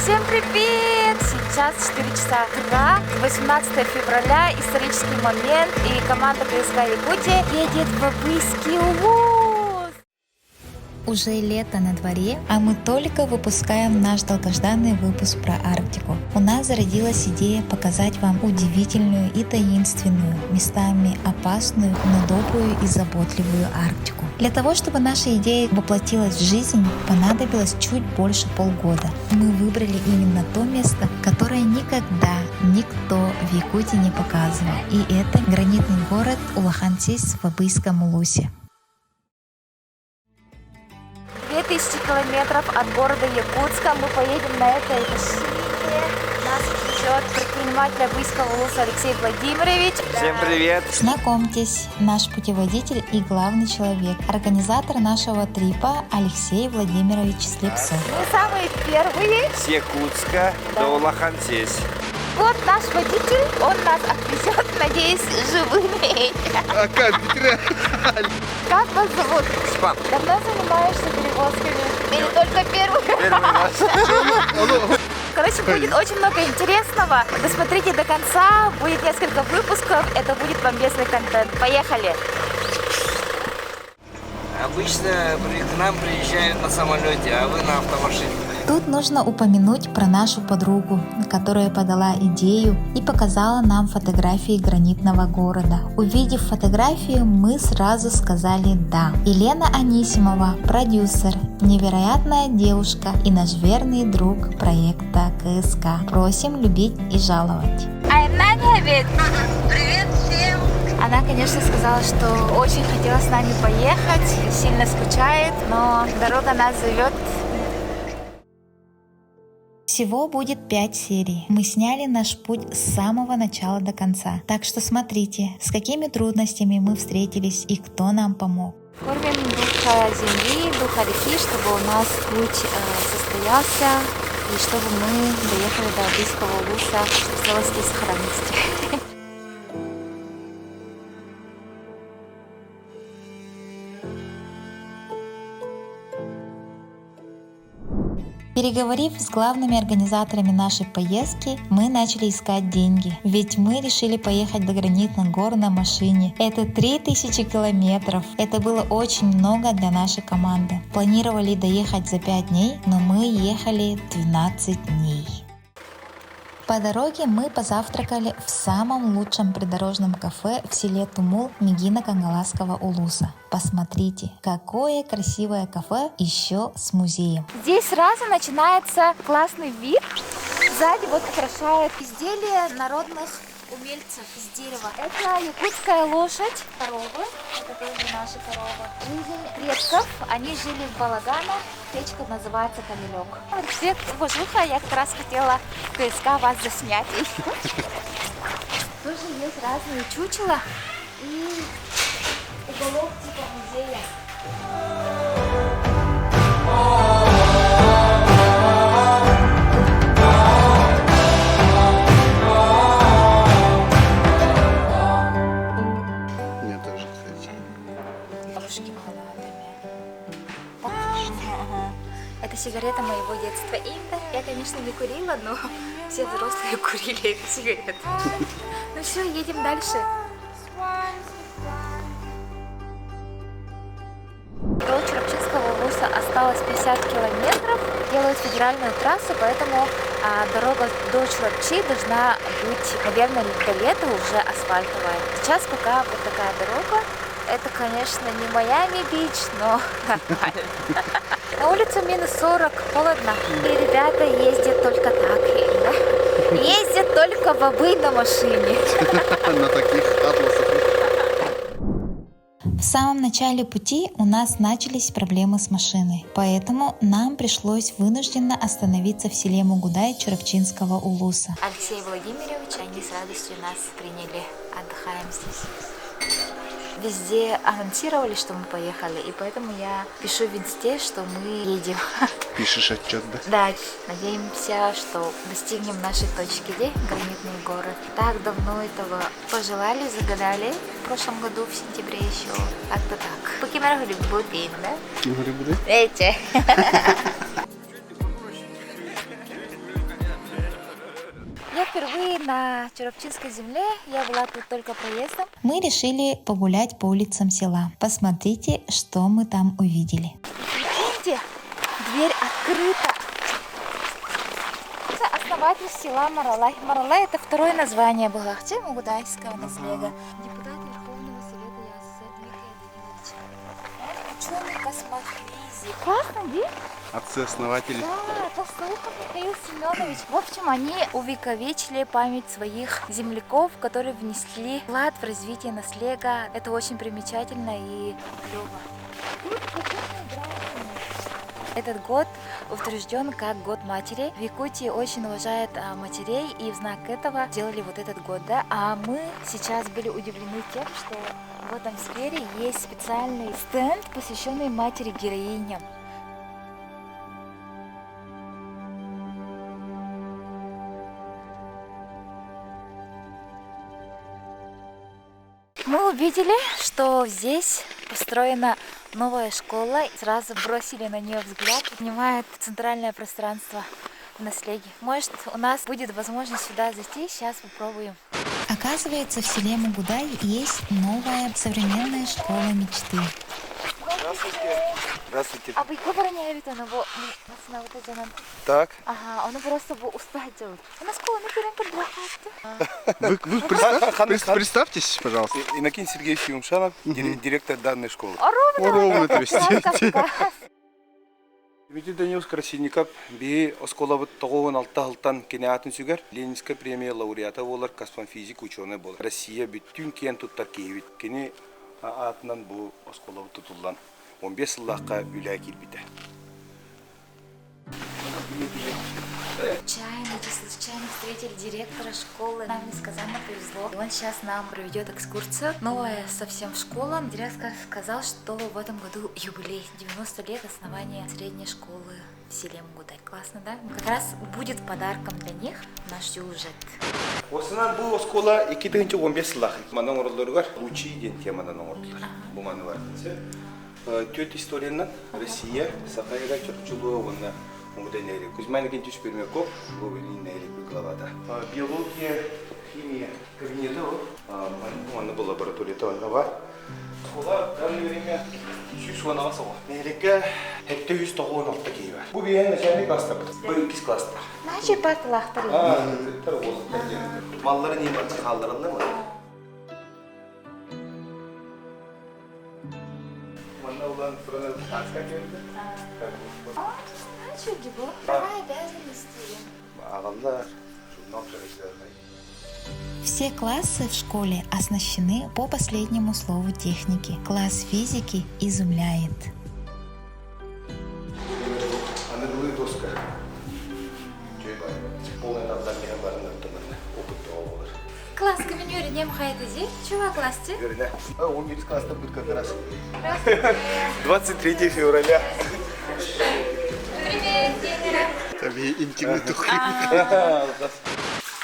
Всем привет! Сейчас 4 часа утра, 18 февраля, исторический момент, и команда КСК Якутия едет в Бабыйский Улус. Уже лето на дворе, а мы только выпускаем наш долгожданный выпуск про Арктику. У нас зародилась идея показать вам удивительную и таинственную, местами опасную, но добрую и заботливую Арктику. Для того, чтобы наша идея воплотилась в жизнь, понадобилось чуть больше полгода. Мы выбрали именно то место, которое никогда никто в Якутии не показывал. И это гранитный город Улахансис в Бабыйском Улусе. 2000 километров от города Якутска. Мы поедем на этой машине. Нас ждет предприниматель Бабыйского Улуса Алексей Владимирович. Всем привет! Знакомьтесь, наш путеводитель и главный человек, организатор нашего трипа Алексей Владимирович Слепцов. Мы самые первые. С Якутска до Улахансис. Вот наш водитель, он нас отвезет, надеюсь, живыми. Как вас зовут? Степан. Давно занимаешься перевозками? Или только первый? Первый раз. Короче, будет очень много интересного. Досмотрите до конца, будет несколько выпусков, это будет бомбезный контент. Поехали! Обычно к нам приезжают на самолете, а вы на автомашине. Тут нужно упомянуть про нашу подругу, которая подала идею и показала нам фотографии гранитного города. Увидев фотографию, мы сразу сказали «да». Елена Анисимова, продюсер, невероятная девушка и наш верный друг проекта КСК. Просим любить и жаловать. Привет всем! Она, конечно, сказала, что очень хотела с нами поехать, сильно скучает, но дорога нас зовет. Всего будет 5 серий. Мы сняли наш путь с самого начала до конца. Так что смотрите, с какими трудностями мы встретились и кто нам помог. Кормим духа земли, духа реки, чтобы у нас путь состоялся и чтобы мы доехали до Бабыйского Улуса в целости и сохранности. Переговорив с главными организаторами нашей поездки, мы начали искать деньги. Ведь мы решили поехать до гранитных гор на машине. Это 3000 километров. Это было очень много для нашей команды. Планировали доехать за 5 дней, но мы ехали 12 дней. По дороге мы позавтракали в самом лучшем придорожном кафе в селе Тумул Мегино-Кангаласского Улуса. Посмотрите, какое красивое кафе, еще с музеем. Здесь сразу начинается классный вид. Сзади вот украшают изделия народных умельцев из дерева. Это якутская лошадь, коровы. Это тоже наши коровы. Жизнь предков. Они жили в балаганах. Печка называется камелек. Привет, уважуха, я как раз хотела в КСК вас заснять. Тоже есть разные чучела и уголок типа музея. Это сигарета моего детства. И я, конечно, не курила, но все взрослые курили эту сигарету. Ну все, едем дальше. До Чурапчинского Улуса осталось 50 километров. Делают федеральную трассу, поэтому дорога до Чурапчи должна быть, наверное, до лета уже асфальтовая. Сейчас пока вот такая дорога. Это, конечно, не Майами-Бич, но нормально. На улице минус 40, холодно. И ребята ездят только так. Да? Ездят только в бобы на машине. На таких атласах. В самом начале пути у нас начались проблемы с машиной, поэтому нам пришлось вынужденно остановиться в селе Мугудай Чурапчинского Улуса. Алексей Владимирович, они с радостью нас приняли. Отдыхаем здесь. Везде анонсировали, что мы поехали, и поэтому я пишу в инсте, что мы едем. Пишешь отчет, да? Да, надеемся, что достигнем нашей точки Д, гранитные горы. Так давно этого пожелали, загадали в прошлом году, в сентябре еще. Как-то так. Покемер Будин, да? Кем говорю, Эти. были на Чурапчинской земле, я была тут только проездом. Мы решили погулять по улицам села. Посмотрите, что мы там увидели. Видите, дверь открыта. Это основатель села Маралай. Маралай — это второе название Багахче Мугудайского наследия. Депутат Верховного Совета ЯССР Дмитрий Адильевич. Ученый космофизик. Классно, где? Отцы-основатели. Да, Толстоухов Михаил Семенович. В общем, они увековечили память своих земляков, которые внесли вклад в развитие наследия. Это очень примечательно и клево. Этот год утвержден как год матери. В Якутии очень уважают матерей, и в знак этого делали вот этот год, да. А мы сейчас были удивлены тем, что в этом сквере есть специальный стенд, посвященный матери-героиням. Мы увидели, что здесь построена новая школа. Сразу бросили на нее взгляд. Занимает центральное пространство в наследии. Может, у нас будет возможность сюда зайти. Сейчас попробуем. Оказывается, в селе Мугудай есть новая современная школа мечты. Здравствуйте. А вы говорите, она вот это. Так. Ага, он просто был устать делать. У нас школа, Вы представьтесь, пожалуйста. Иннокентий Сергеевич Юмшанов, директор данной школы. Ровно, то есть. Дмитрий Данилович Красильников, би осколабыт 96 жылдан кенеатын сүгер, Ленинская премия лауреаты болар, космофизик ученый болар. Россия бүттүн кен туттар кейбит, кене атынан бу осколабыт тутулдан 15 жылдаққа үлә келбиті. Случайно встретили директора школы. Нам несказанно повезло. Он сейчас нам проведет экскурсию. Новая совсем школа. Директор сказал, что в этом году юбилей. 90 лет основания средней школы в селе Мугудай. Классно, да? Как раз будет подарком для них наш сюжет. Осынан бу оскола 2015 жылдақ. Манан орылдырғар лучи ден темадан орылдылар. Бу маны бар. Төт историянан Россия, Сахайра, Чурчулуа, онна Мугудай нәйрек. Кузьман Игентьевич Пермяков, бұл білін нәйрек бір главада. Биология, химия кабинеті ол. Оны бұл лабораторията онда бар. Ола данное время сүйіс онаға соға. Нәйрекке әтті 196 кей бар. Бұл бейін начальный класста бір. Бұл 2 класста. Наши патлақтар. Тәрі ол. Маллары не бар, қалдырылды ма? Мана улан фронт аска келді. Что гибо? Права обязанности. Ағалдар, журнал жарыстардай. Все классы в школе оснащены по последнему слову техники. Класс физики изумляет. Анадолы доска. Полный набзание барына опыт олар. Класс каменюри не мхайтази. Чего классти? Верно. 11 класста будет как раз. 23 февраля. Tabii intimli tuх.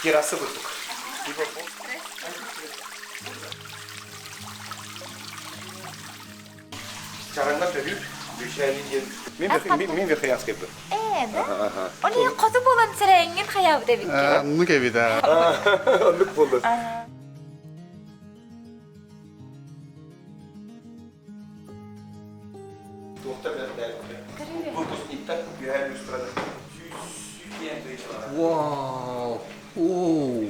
Террасы выдух. Чараңда төбүй, бүйшәйні ден. Мен вехаянскай бір. Да? Он не қоты болан сірәйінген қаяу да біткен. Ну, gibi да. Анлық болды. Тоқта бәрі дәл. Выпускниктар бүйәлі страны. Вау. Оу.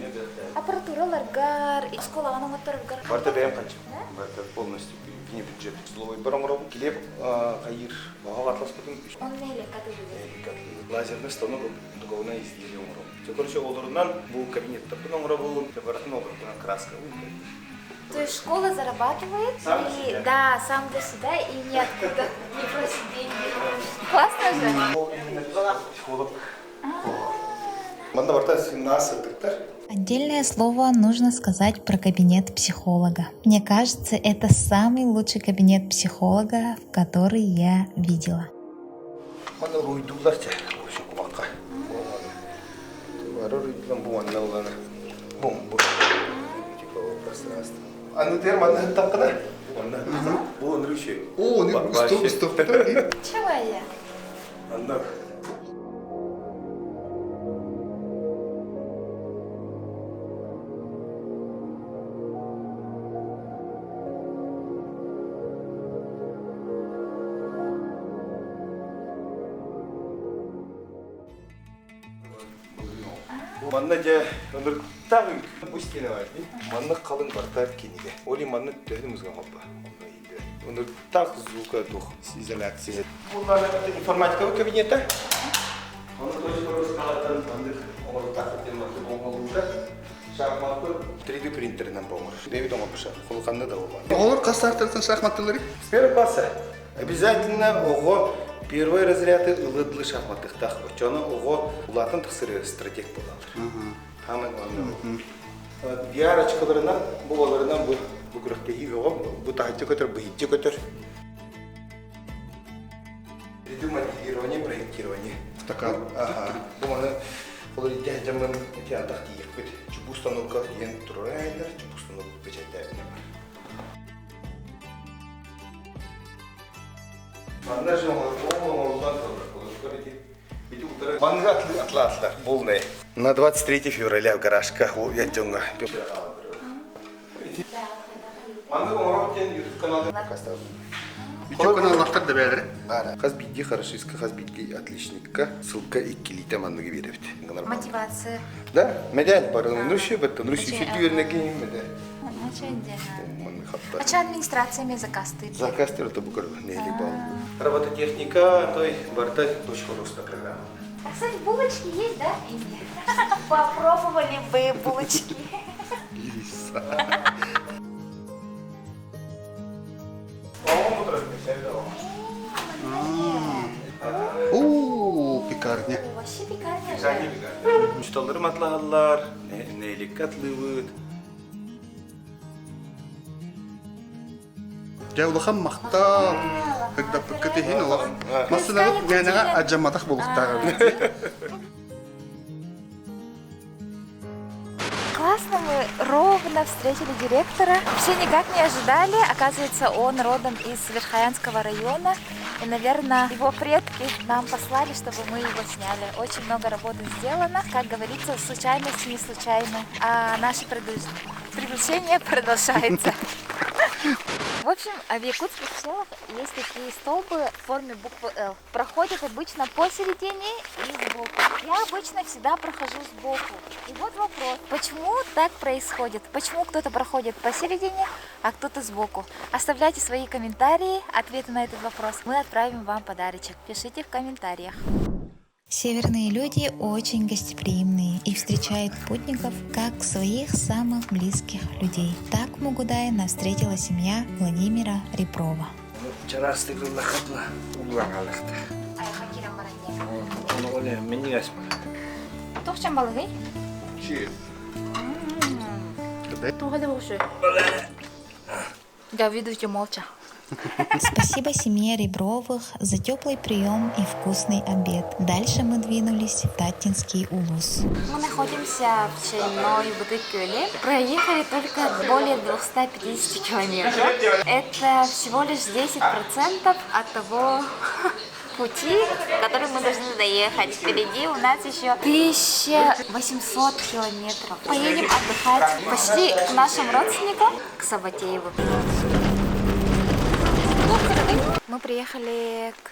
Аппаратуралар гар, школа аның оттар гар. Барта бәйім қанчы. Барта полностью вне бюджет. Словой барамырау келеп, айыр, баға атлас көтің. Он нейле каты жүзі. Лазерный станок дуговное изделие умру. Все, короче, олорунан был кабинет тапын умру был, баратын олорунан краска. То есть школа зарабатывает, Сам и, себя. да, сам для себя и ниоткуда не просит деньги. Классно же? Психолог. Манда барта 17 гектар. Отдельное слово нужно сказать про кабинет психолога. Мне кажется, это самый лучший кабинет психолога, который я видела. Манда руйдуларча, очень кумакка. Бары руйдулан bu манда улана. Бомбу. Типа пространство. А ну теперь манда тапкана. Манда. Bu он ручей. О, ну стоп. Чего я? Манда. Манна жа тагын бустене бар. Манна калың бартап кениге. Оли манна төһүмүзгө калба. Оны так звука дух изоляция. Булар информатика кабинета. Оны тоже раскалатан мандык. Оны так темасы болмолуга. Шахматы 3D принтеринен болмор. Дэвид Омапша. Кулканды да болмор. Олар кастартырсын шахматтылары. С первого класса обязательно ого первый разряд ылыдлы шахматтык так. Очону ого улатын тысыры стратег болалар. Хамын онда. Диарочкаларынан, булаларынан bu kırıktaki yok, bu tahta götür, bu hicce götür. Modelирование, проектирование. Такая, ага. Bu bana olur ihtiyacımın ihtiyacındaki yapıt. Çubuğu ustanıkka diyen turaylar, çubuğu ustanıkka peçetlerine var. Manlar şimdi oradan kalır. Манга atlar, полная. На 23 февраля в гаражках у Ятюнга. Манга Омаровтен YouTube каналда поставлен. YouTube каналларда да бәлер. Бара. Хазбиди хорошистка, хазбиди отличника. Ссылка 2 лита манга берет. Мотивация. Да, медаль бар. Ну что это? Ну что тюрьна кинем медаль. А что администрациями заказ ты? Заказ это буквально не либо. Робототехника, то есть барта точка роста программа. А, кстати, булочки есть, да? Попробовали бы булочки. Пекарня. Вообще пекарня. Ustalarım atlarlar, neylik atlıyıt. Жаулахан мақтал. Когда покатыхин олар. Масына менега аджаматах булуктар. Классно, мы ровно встретили директора. Все никак не ожидали. Оказывается, он родом из Верхоянского района. И, наверное, его предки нам послали, чтобы мы его сняли. Очень много работы сделано. Как говорится, случайность не случайна. А наше приключение продолжается. В общем, в якутских селах есть такие столбы в форме буквы «Л». Проходят обычно посередине и сбоку. Я обычно всегда прохожу сбоку. И вот вопрос, почему так происходит? Почему кто-то проходит посередине, а кто-то сбоку? Оставляйте свои комментарии, ответы на этот вопрос. Мы отправим вам подарочек. Пишите в комментариях. Северные люди очень гостеприимные и встречают путников как своих самых близких людей. Так в Мугудае нас встретила семья Владимира Реброва. Вчера стыгнула хатна, улангалахта. А я хакирам баранне. Он оле, мені асма. Тухчам балгы? Чи. Тухали уши. Да, видите, молча. Спасибо семье Ребровых за теплый прием и вкусный обед. Дальше мы двинулись в Татинский улус. Мы находимся в Чайной Бутыкёле. Проехали только более 250 километров. Это всего лишь 10% от того пути, который мы должны доехать. Впереди у нас еще 1800 километров. Поедем отдыхать почти к нашим родственникам, к Саватееву. Мы приехали к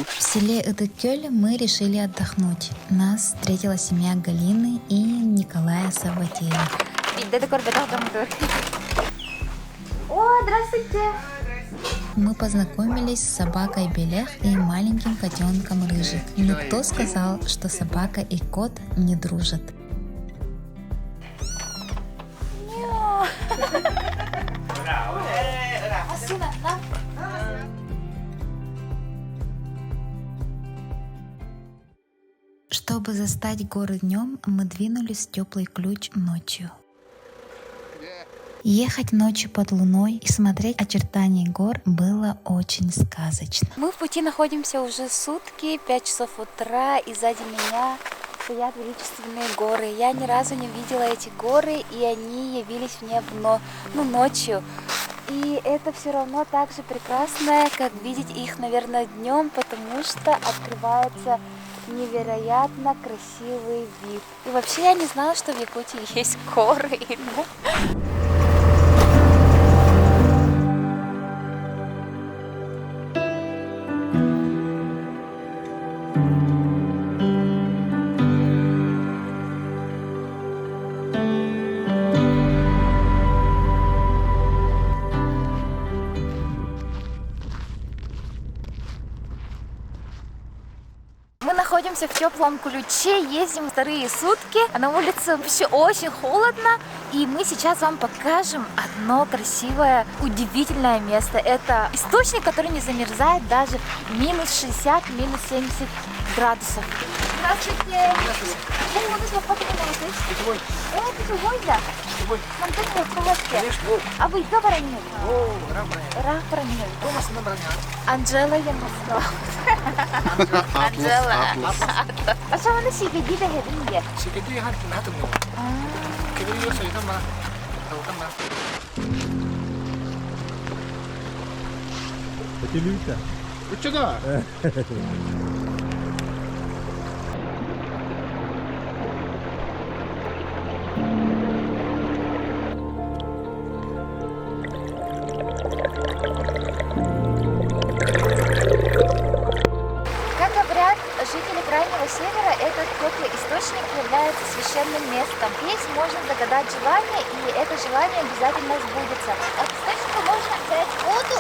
В селе Ыдыкёль мы решили отдохнуть. Нас встретила семья Галины и Николая Саватеева. О, здравствуйте! Мы познакомились с собакой Белех и маленьким котенком Рыжик. Но кто сказал, что собака и кот не дружат? Чтобы застать горы днем, мы двинулись в теплый ключ ночью. Ехать ночью под луной и смотреть очертания гор было очень сказочно. Мы в пути находимся уже сутки, 5 часов утра, и сзади меня стоят величественные горы. Я ни разу не видела эти горы, и они явились мне ночью. И это все равно так же прекрасно, как видеть их, наверное, днем, потому что открывается невероятно красивый вид. И вообще я не знала, что в Якутии есть горы. находимся в теплом ключе, ездим вторые сутки. На улице вообще очень холодно. И мы сейчас вам покажем одно красивое, удивительное место. Это источник, который не замерзает даже минус 60, минус 70 градусов. Здравствуйте! О, питьевой, да? Нам тут в колодке. А вы кто баранин? Рах баранин. Анджела Янусова. Анджела. А что вы себе видите? Секретарь надо мне. Кирилл Сайдама. 그쪽아. Как говорят жители Крайнего Севера, этот теплый источник является священным местом. Здесь можно загадать желание, и это желание обязательно сбудется. От источника можно взять воду,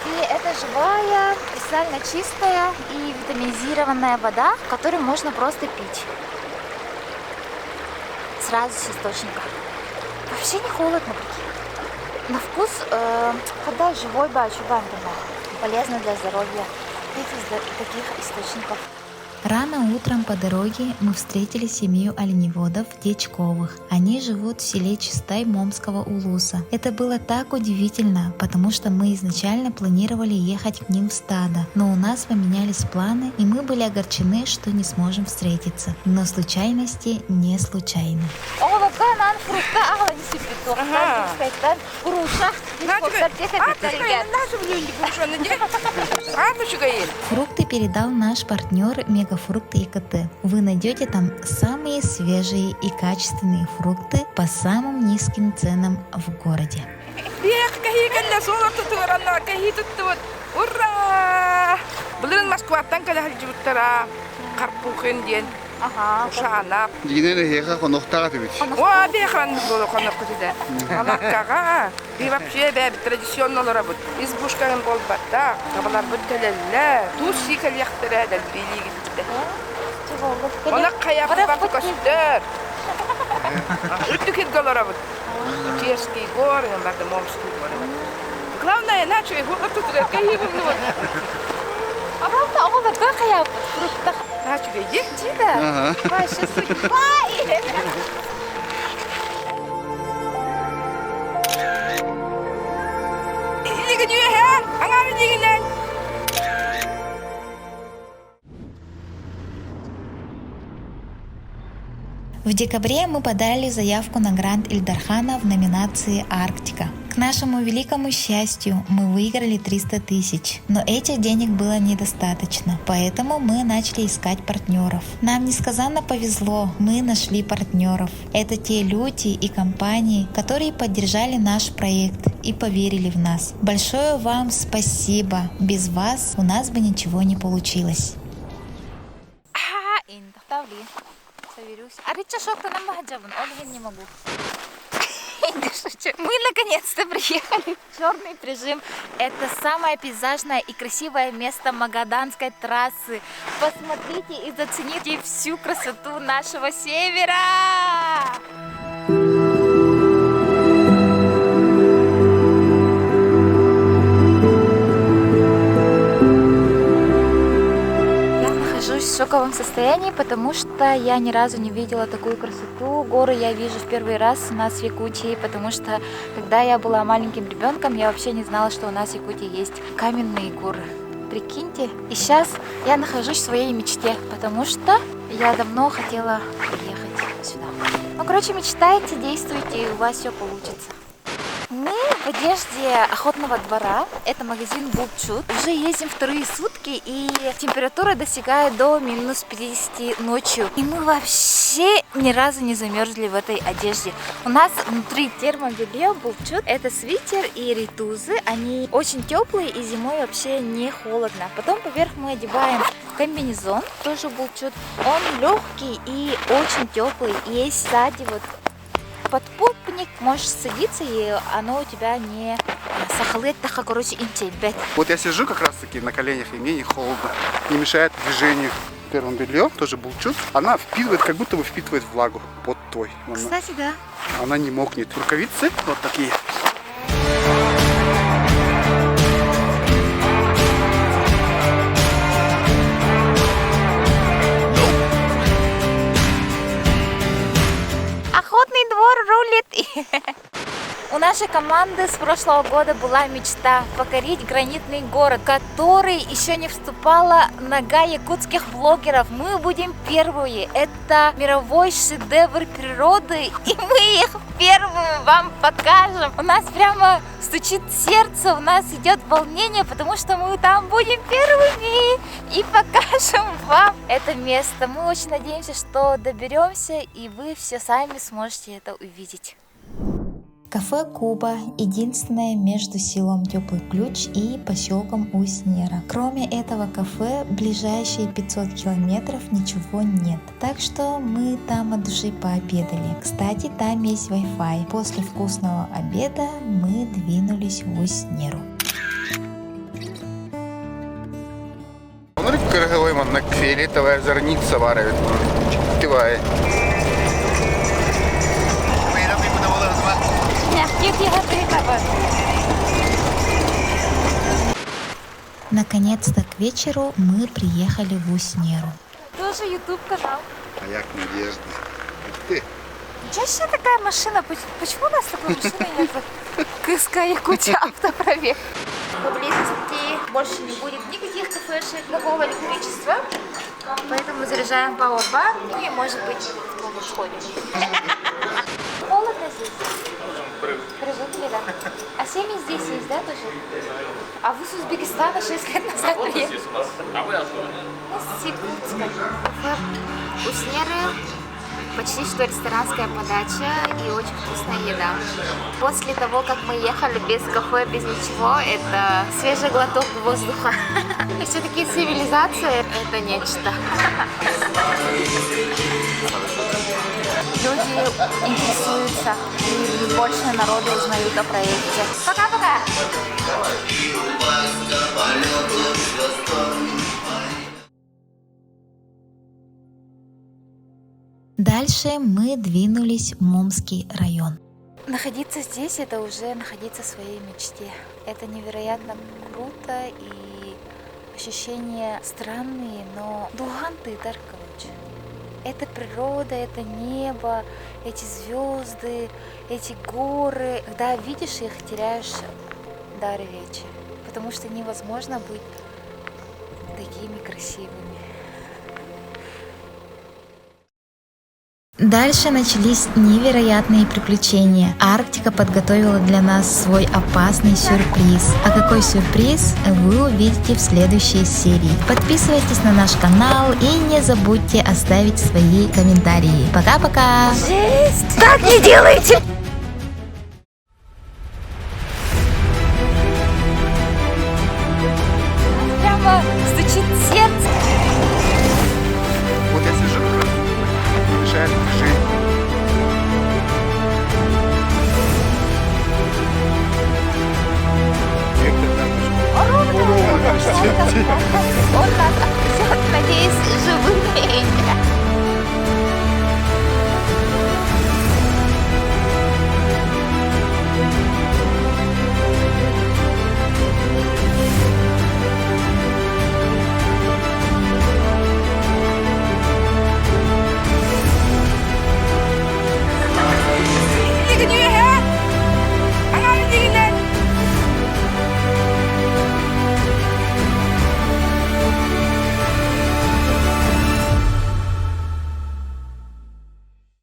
и это живая, кристально чистая и витаминизированная вода, которую можно просто пить. Сразу с источника. Вообще не холодно, прикинь. На вкус, когда живой бачубандина, полезно для здоровья. Пить из таких источников. Рано утром по дороге мы встретили семью оленеводов Дьячковых. Они живут в селе Чистай Момского улуса. Это было так удивительно, потому что мы изначально планировали ехать к ним в стадо, но у нас поменялись планы, и мы были огорчены, что не сможем встретиться. Но случайности не случайны. Фрукты передал наш партнер Мегафрукты ИКТ. Вы найдете там самые свежие и качественные фрукты по самым низким ценам в городе. Ура! Belum mas kuatan kalau hari jutara karpukin dia. Usana. 니네는 얘가 건너다가 되겠지. Wah dia kan dulu kono kita. Anak kakak, dia вообще бе традиционный работа. Избушкаем бол бата, кабалар бутелелле. Туси кальяхтера да били гитте. Она каяк бак костер. Утюкит голоработ. Утюрский гор, он бата момский гор. Главное, иначе его тут какие А правда, он такой хаяп, фрукта. Начали есть? Да. Ваша судьба. Иди не 해. 안 이기네. В декабре мы подали заявку на грант Ильдархана в номинации «Арктика». К нашему великому счастью, мы выиграли 300 тысяч, но этих денег было недостаточно, поэтому мы начали искать партнеров. Нам несказанно повезло, мы нашли партнеров. Это те люди и компании, которые поддержали наш проект и поверили в нас. Большое вам спасибо, без вас у нас бы ничего не получилось. А реча шок-то нам маджабан, он не могу. Мы наконец-то приехали в Черный прижим. Это самое пейзажное и красивое место Магаданской трассы. Посмотрите и зацените всю красоту нашего севера. В шоковом состоянии, потому что я ни разу не видела такую красоту. Горы я вижу в первый раз у нас в Якутии, потому что когда я была маленьким ребенком, я вообще не знала, что у нас в Якутии есть каменные горы. Прикиньте. И сейчас я нахожусь в своей мечте, потому что я давно хотела приехать сюда. Ну, короче, мечтайте, действуйте, и у вас все получится. Мы в одежде охотного двора. Это магазин Булчут. Уже ездим вторые сутки, и температура достигает до минус 50 ночью. И мы вообще ни разу не замерзли в этой одежде. У нас внутри термобелье Булчут. Это свитер и ритузы. Они очень теплые, и зимой вообще не холодно. Потом поверх мы одеваем комбинезон, тоже Булчут. Он легкий и очень теплый. Есть сзади вот подпупник, можешь садиться, и оно у тебя не сахалет, так, короче, интебет. Вот я сижу как раз таки на коленях, и мне не холодно, не мешает движению. первом белье, тоже булчут. Она впитывает, как будто бы впитывает влагу под твой. Кстати, да. Она не мокнет. Рукавицы вот такие. Охотный двор рулит. У нашей команды с прошлого года была мечта покорить гранитный город, в который еще не вступала нога якутских блогеров. Мы будем первые. Это мировой шедевр природы, и мы их первые вам покажем. У нас прямо стучит сердце, у нас идет волнение, потому что мы там будем первыми и покажем вам это место. Мы очень надеемся, что доберемся, и вы все сами сможете это увидеть. Кафе Куба – единственное между селом Теплый Ключ и поселком Усть-Нера. Кроме этого кафе, ближайшие 500 километров ничего нет. Так что мы там от души пообедали. Кстати, там есть Wi-Fi. После вкусного обеда мы двинулись в Усть-Неру. Oliko kırgılıyman fiolетовая зорница варит. Кивает. Наконец-то к вечеру мы приехали в Усть-Неру. Тоже YouTube канал. А як Надежда? Ты? Ничего себе такая машина. Почему у нас такой машины нет? КСК Якутия автопробег. Поблизости больше не будет никаких кафешек, такого электричества. Поэтому заряжаем пауэрбар и, может быть, снова сходим. Холодно здесь? Привыкли, да? А семьи здесь есть, да, тоже? А вы с Узбекистана 6 лет назад приехали? С Якутска. Усть-Неры. Почти что ресторанская подача и очень вкусная еда. После того, как мы ехали без кафе, без ничего, это свежий глоток воздуха. И все-таки цивилизация – это нечто. Люди интересуются, и больше народу узнают о проекте. Пока-пока! Дальше мы двинулись в Момский район. Находиться здесь – это уже находиться в своей мечте. Это невероятно круто, и ощущения странные, но дуганты, короче. Это природа, это небо, эти звезды, эти горы. Когда видишь их, теряешь дар речи, потому что невозможно быть такими красивыми. Дальше начались невероятные приключения. Арктика подготовила для нас свой опасный сюрприз. А какой сюрприз, вы увидите в следующей серии. Подписывайтесь на наш канал и не забудьте оставить свои комментарии. Пока-пока! Жесть! Так не делайте!